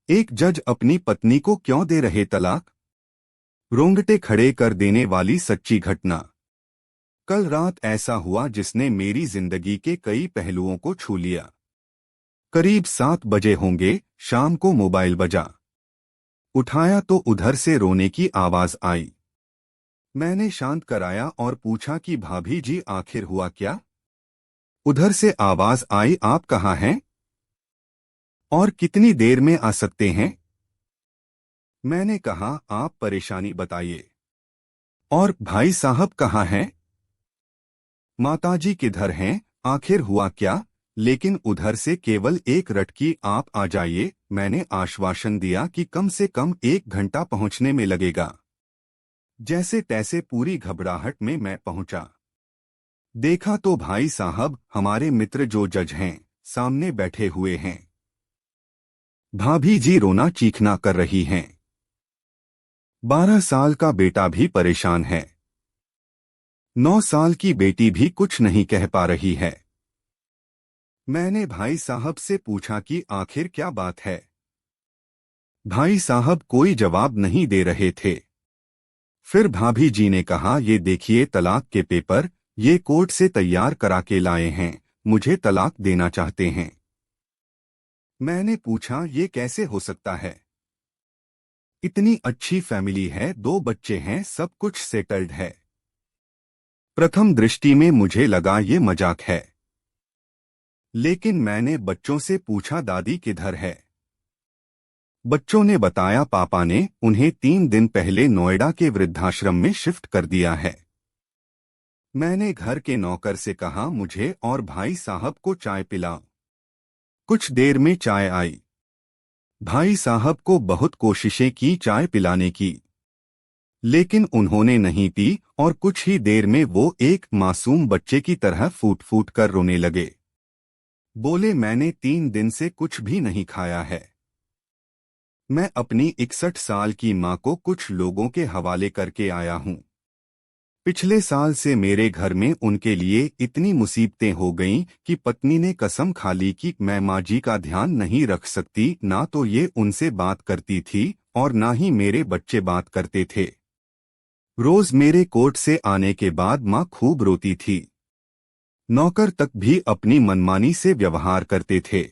एक जज अपनी पत्नी को क्यों दे रहे तलाक? रोंगटे खड़े कर देने वाली सच्ची घटना। कल रात ऐसा हुआ जिसने मेरी जिंदगी के कई पहलुओं को छू लिया। करीब 7 बजे होंगे, शाम को मोबाइल बजा। उठाया तो उधर से रोने की आवाज आई। मैंने शांत कराया और पूछा कि भाभी जी आखिर हुआ क्या? उधर से आवाज आई, आप कहाँ हैं और कितनी देर में आ सकते हैं? मैंने कहा, आप परेशानी बताइए। और भाई साहब कहाँ हैं? माताजी किधर हैं? आखिर हुआ क्या? लेकिन उधर से केवल एक रटकी, आप आ जाइए। मैंने आश्वासन दिया कि कम से कम 1 घंटा पहुंचने में लगेगा। जैसे तैसे पूरी घबराहट में मैं पहुंचा। देखा तो भाई साहब, हमारे मित्र जो जज हैं, सामने बैठे हुए हैं। भाभी जी रोना चीखना कर रही हैं। 12 साल का बेटा भी परेशान है। 9 साल की बेटी भी कुछ नहीं कह पा रही है। मैंने भाई साहब से पूछा कि आखिर क्या बात है। भाई साहब कोई जवाब नहीं दे रहे थे। फिर भाभी जी ने कहा, ये देखिए तलाक के पेपर, ये कोर्ट से तैयार करा के लाए हैं, मुझे तलाक देना चाहते हैं। मैंने पूछा, ये कैसे हो सकता है? इतनी अच्छी फैमिली है, 2 बच्चे हैं, सब कुछ सेटल्ड है। प्रथम दृष्टि में मुझे लगा ये मजाक है। लेकिन मैंने बच्चों से पूछा, दादी किधर है? बच्चों ने बताया, पापा ने उन्हें 3 दिन पहले नोएडा के वृद्धाश्रम में शिफ्ट कर दिया है। मैंने घर के नौकर से कहा, मुझे और भाई साहब को चाय पिलाओ। कुछ देर में चाय आई। भाई साहब को बहुत कोशिशें की चाय पिलाने की, लेकिन उन्होंने नहीं पी और कुछ ही देर में वो एक मासूम बच्चे की तरह फूट फूट कर रोने लगे। बोले, मैंने 3 दिन से कुछ भी नहीं खाया है। मैं अपनी 61 साल की मां को कुछ लोगों के हवाले करके आया हूं। पिछले साल से मेरे घर में उनके लिए इतनी मुसीबतें हो गईं कि पत्नी ने कसम खा ली कि मैं माँ जी का ध्यान नहीं रख सकती। ना तो ये उनसे बात करती थी और ना ही मेरे बच्चे बात करते थे। रोज मेरे कोर्ट से आने के बाद माँ खूब रोती थी। नौकर तक भी अपनी मनमानी से व्यवहार करते थे।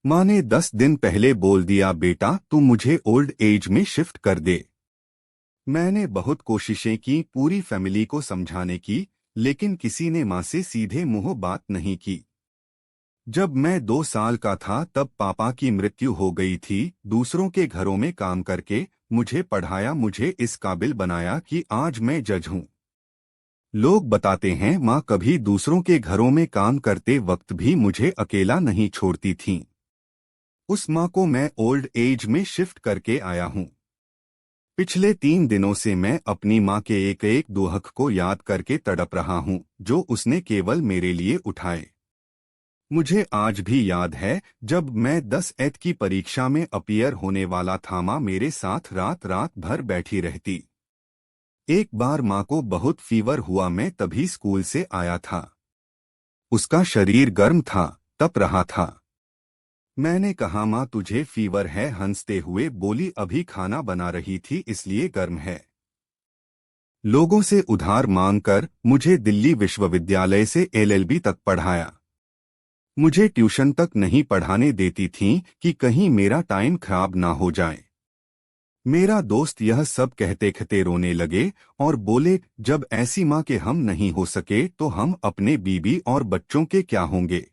माँ ने 10 दिन पहले बोल दिया, बेटा तू मुझे ओल्ड एज में शिफ्ट कर दे। मैंने बहुत कोशिशें की पूरी फैमिली को समझाने की, लेकिन किसी ने माँ से सीधे मुंह बात नहीं की। जब मैं 2 साल का था तब पापा की मृत्यु हो गई थी। दूसरों के घरों में काम करके मुझे पढ़ाया, मुझे इस काबिल बनाया कि आज मैं जज हूँ। लोग बताते हैं माँ कभी दूसरों के घरों में काम करते वक्त भी मुझे अकेला नहीं छोड़ती थीं। उस माँ को मैं ओल्ड एज में शिफ्ट करके आया हूँ। पिछले 3 दिनों से मैं अपनी माँ के एक एक दोहक को याद करके तड़प रहा हूँ, जो उसने केवल मेरे लिए उठाए। मुझे आज भी याद है जब मैं 10 एथ की परीक्षा में अपीयर होने वाला था, माँ मेरे साथ रात रात भर बैठी रहती। एक बार माँ को बहुत फीवर हुआ, मैं तभी स्कूल से आया था। उसका शरीर गर्म था, तप रहा था। मैंने कहा, माँ तुझे फीवर है? हंसते हुए बोली, अभी खाना बना रही थी इसलिए गर्म है। लोगों से उधार मांगकर मुझे दिल्ली विश्वविद्यालय से एलएलबी तक पढ़ाया। मुझे ट्यूशन तक नहीं पढ़ाने देती थीं कि कहीं मेरा टाइम खराब ना हो जाए। मेरा दोस्त यह सब कहते कहते रोने लगे और बोले, जब ऐसी माँ के हम नहीं हो सके तो हम अपने बीबी और बच्चों के क्या होंगे?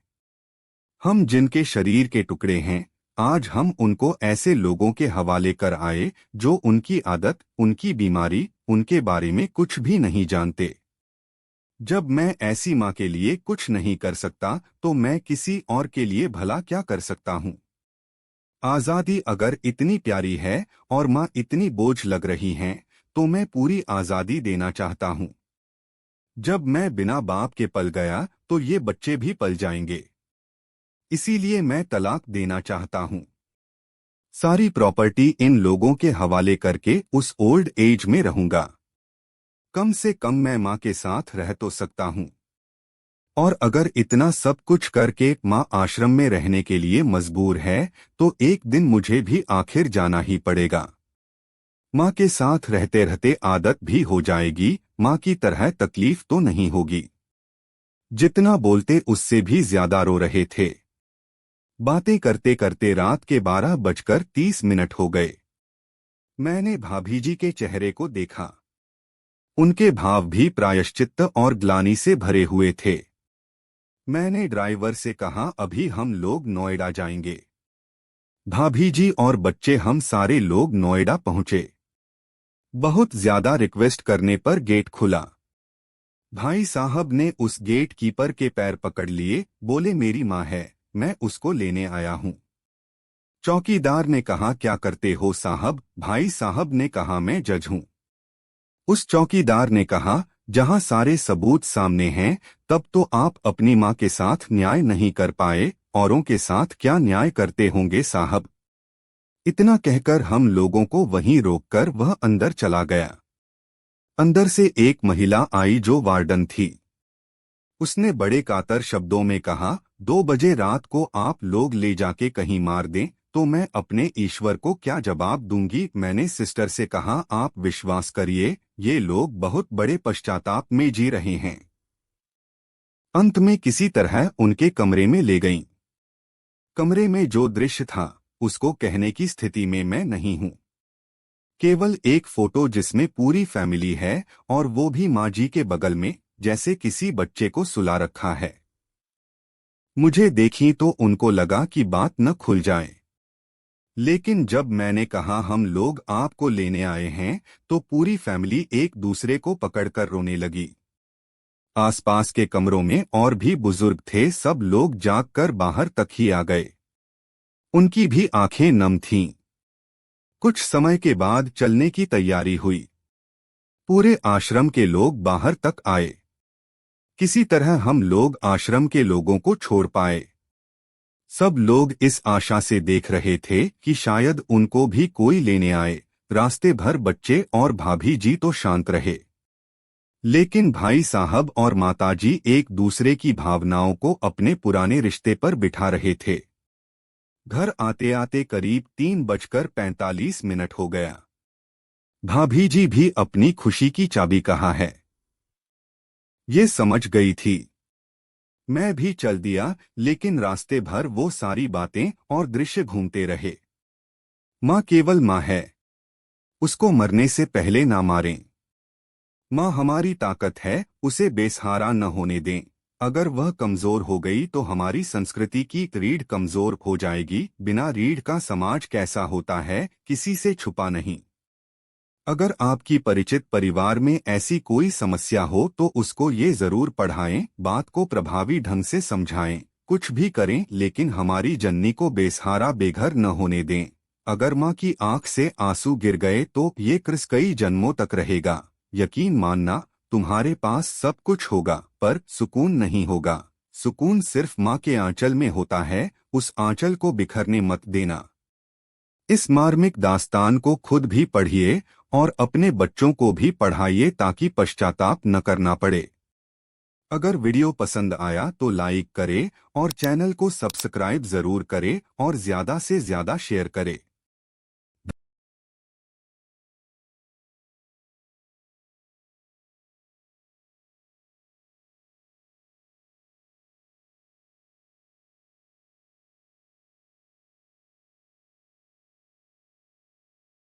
हम जिनके शरीर के टुकड़े हैं, आज हम उनको ऐसे लोगों के हवाले कर आए जो उनकी आदत, उनकी बीमारी, उनके बारे में कुछ भी नहीं जानते। जब मैं ऐसी माँ के लिए कुछ नहीं कर सकता तो मैं किसी और के लिए भला क्या कर सकता हूँ? आज़ादी अगर इतनी प्यारी है और माँ इतनी बोझ लग रही हैं, तो मैं पूरी आज़ादी देना चाहता हूँ। जब मैं बिना बाप के पल गया तो ये बच्चे भी पल जाएंगे। इसीलिए मैं तलाक देना चाहता हूँ। सारी प्रॉपर्टी इन लोगों के हवाले करके उस ओल्ड एज में रहूंगा। कम से कम मैं माँ के साथ रह तो सकता हूँ। और अगर इतना सब कुछ करके माँ आश्रम में रहने के लिए मजबूर है तो एक दिन मुझे भी आखिर जाना ही पड़ेगा। माँ के साथ रहते रहते आदत भी हो जाएगी, माँ की तरह तकलीफ तो नहीं होगी। जितना बोलते उससे भी ज्यादा रो रहे थे। बातें करते करते रात के 12:30 हो गए। मैंने भाभी जी के चेहरे को देखा। उनके भाव भी प्रायश्चित्त और ग्लानि से भरे हुए थे। मैंने ड्राइवर से कहा, अभी हम लोग नोएडा जाएंगे। भाभी जी और बच्चे हम सारे लोग नोएडा पहुंचे। बहुत ज्यादा रिक्वेस्ट करने पर गेट खुला। भाई साहब ने उस गेट कीपर के पैर पकड़ लिए, बोले मेरी माँ है, मैं उसको लेने आया हूँ। चौकीदार ने कहा, क्या करते हो साहब? भाई साहब ने कहा, मैं जज हूँ। उस चौकीदार ने कहा, जहां सारे सबूत सामने हैं तब तो आप अपनी माँ के साथ न्याय नहीं कर पाए, औरों के साथ क्या न्याय करते होंगे साहब? इतना कहकर हम लोगों को वहीं रोककर वह अंदर चला गया। अंदर से एक महिला आई जो वार्डन थी। उसने बड़े कातर शब्दों में कहा, 2 बजे रात को आप लोग ले जाके कहीं मार दें तो मैं अपने ईश्वर को क्या जवाब दूंगी? मैंने सिस्टर से कहा, आप विश्वास करिए, ये लोग बहुत बड़े पश्चाताप में जी रहे हैं। अंत में किसी तरह उनके कमरे में ले गईं। कमरे में जो दृश्य था उसको कहने की स्थिति में मैं नहीं हूं। केवल एक फोटो जिसमें पूरी फैमिली है और वो भी माँ जी के बगल में, जैसे किसी बच्चे को सुला रखा है। मुझे देखी तो उनको लगा कि बात न खुल जाए, लेकिन जब मैंने कहा हम लोग आपको लेने आए हैं तो पूरी फैमिली एक दूसरे को पकड़कर रोने लगी। आसपास के कमरों में और भी बुजुर्ग थे, सब लोग जागकर बाहर तक ही आ गए। उनकी भी आंखें नम थीं। कुछ समय के बाद चलने की तैयारी हुई। पूरे आश्रम के लोग बाहर तक आए। किसी तरह हम लोग आश्रम के लोगों को छोड़ पाए। सब लोग इस आशा से देख रहे थे कि शायद उनको भी कोई लेने आए। रास्ते भर बच्चे और भाभी जी तो शांत रहे, लेकिन भाई साहब और माताजी एक दूसरे की भावनाओं को अपने पुराने रिश्ते पर बिठा रहे थे। घर आते आते करीब 3:45 हो गया। भाभी जी भी अपनी खुशी की चाबी कहाँ है ये समझ गई थी। मैं भी चल दिया, लेकिन रास्ते भर वो सारी बातें और दृश्य घूमते रहे। माँ केवल माँ है, उसको मरने से पहले ना मारें। माँ हमारी ताकत है, उसे बेसहारा न होने दें। अगर वह कमजोर हो गई तो हमारी संस्कृति की रीढ़ कमजोर हो जाएगी। बिना रीढ़ का समाज कैसा होता है, किसी से छुपा नहीं। अगर आपकी परिचित परिवार में ऐसी कोई समस्या हो तो उसको ये जरूर पढ़ाएं, बात को प्रभावी ढंग से समझाएं। कुछ भी करें लेकिन हमारी जन्नी को बेसहारा बेघर न होने दें। अगर माँ की आंख से आंसू गिर गए तो ये क्रिस कई जन्मों तक रहेगा। यकीन मानना, तुम्हारे पास सब कुछ होगा पर सुकून नहीं होगा। सुकून सिर्फ माँ के आंचल में होता है, उस आंचल को बिखरने मत देना। इस मार्मिक दास्तान को खुद भी पढ़िए और अपने बच्चों को भी पढ़ाइए ताकि पश्चाताप न करना पड़े। अगर वीडियो पसंद आया तो लाइक करें और चैनल को सब्सक्राइब जरूर करें और ज्यादा से ज्यादा शेयर करें।